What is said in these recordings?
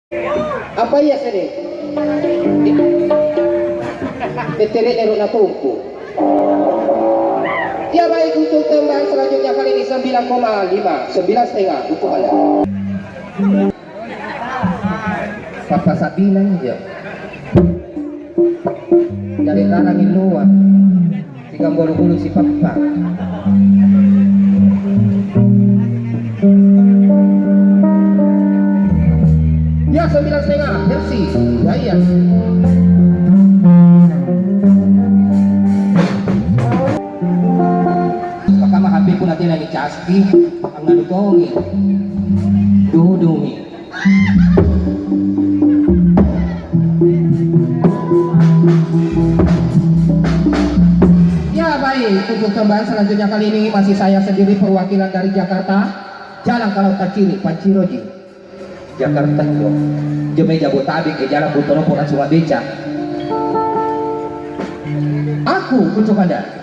Apa ya sini? Tetere nero na tumpu. Dia baik untuk tembang selanjutnya kali ini 9,5, 9,5 untuk Anda. Papa Sabina aja. Dari ranang Indoa. Tiga bolu-bolu si Papa. Ya 9,5 versi. Ya iya. Pakama happy ko natin ang i-chasti ang nalutongi. Dudumi. Ya baik, untuk tambahan selanjutnya kali ini masih saya sendiri perwakilan dari Jakarta. Jalan kalau Kaciri, Panciroji. Jakarta itu. Jemai Jabotabek, jalan Butoro Polan Sumabeca. Aku untuk Anda.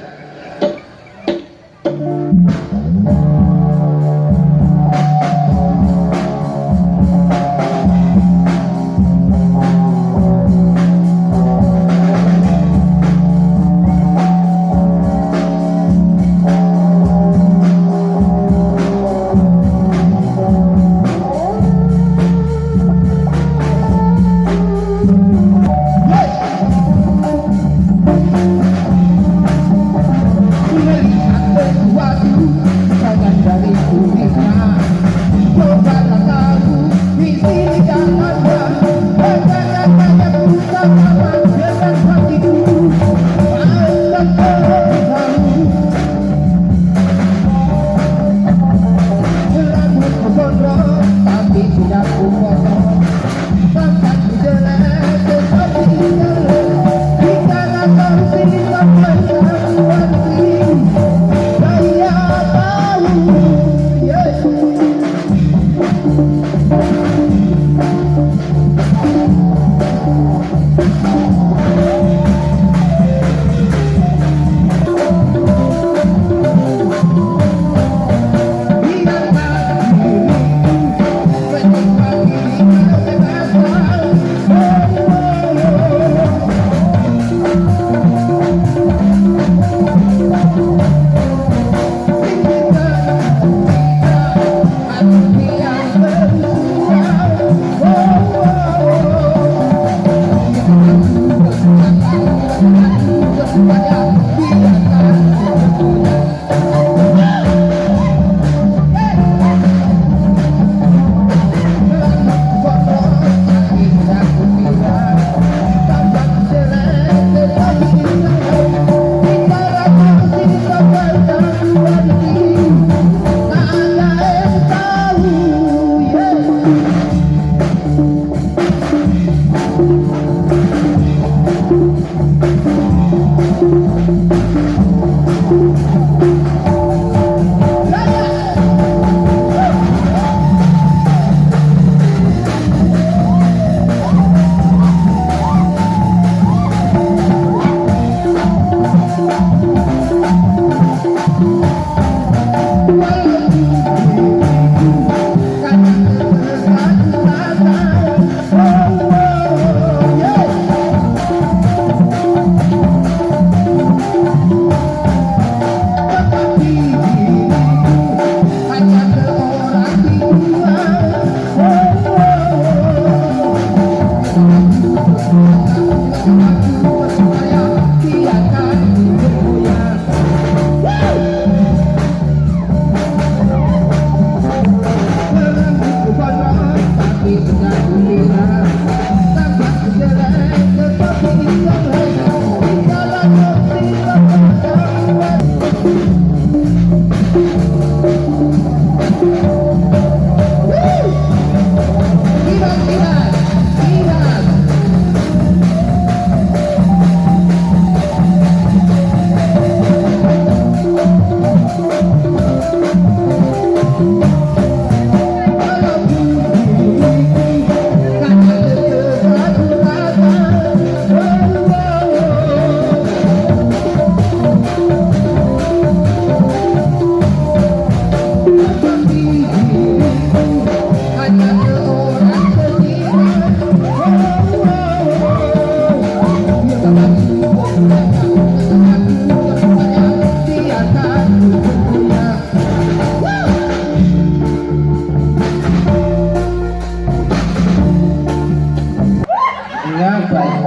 Ngapain?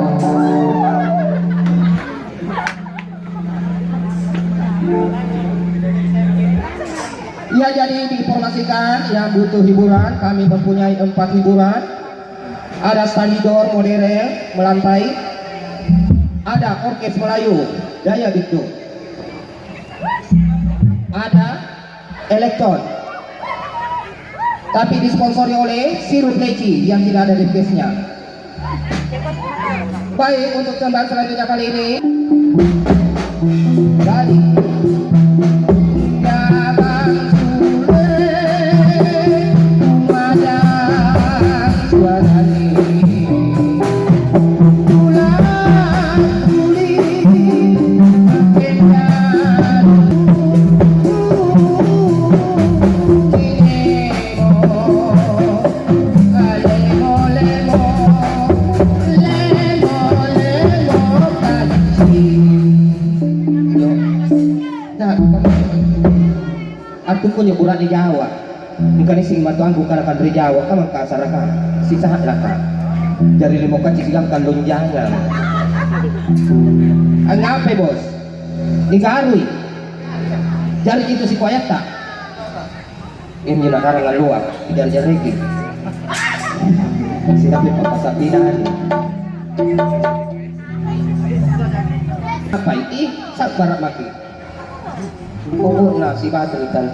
Ya, jadi diinformasikan yang butuh hiburan, kami mempunyai 4 hiburan. Ada salidor modern melantai, ada orkes Melayu daya gitu, ada elektron, tapi disponsori oleh sirup leci yang tidak ada di case-nya. Baik, untuk tembang selanjutnya kali ini dari aku punya bulan di Jawa, bukan sing matuan bukan akan dari Jawa, kan kasar kan, sisa lah kan, dari lima kacang silang kan lonjangan. Ngapain bos? Digarui, jadi itu si kuayat tak? Ini nak karangan luar, tidak jereki. Siapa yang pakai pidan? Apa ini? Sak barat maki. Oh, nasi batu ikan.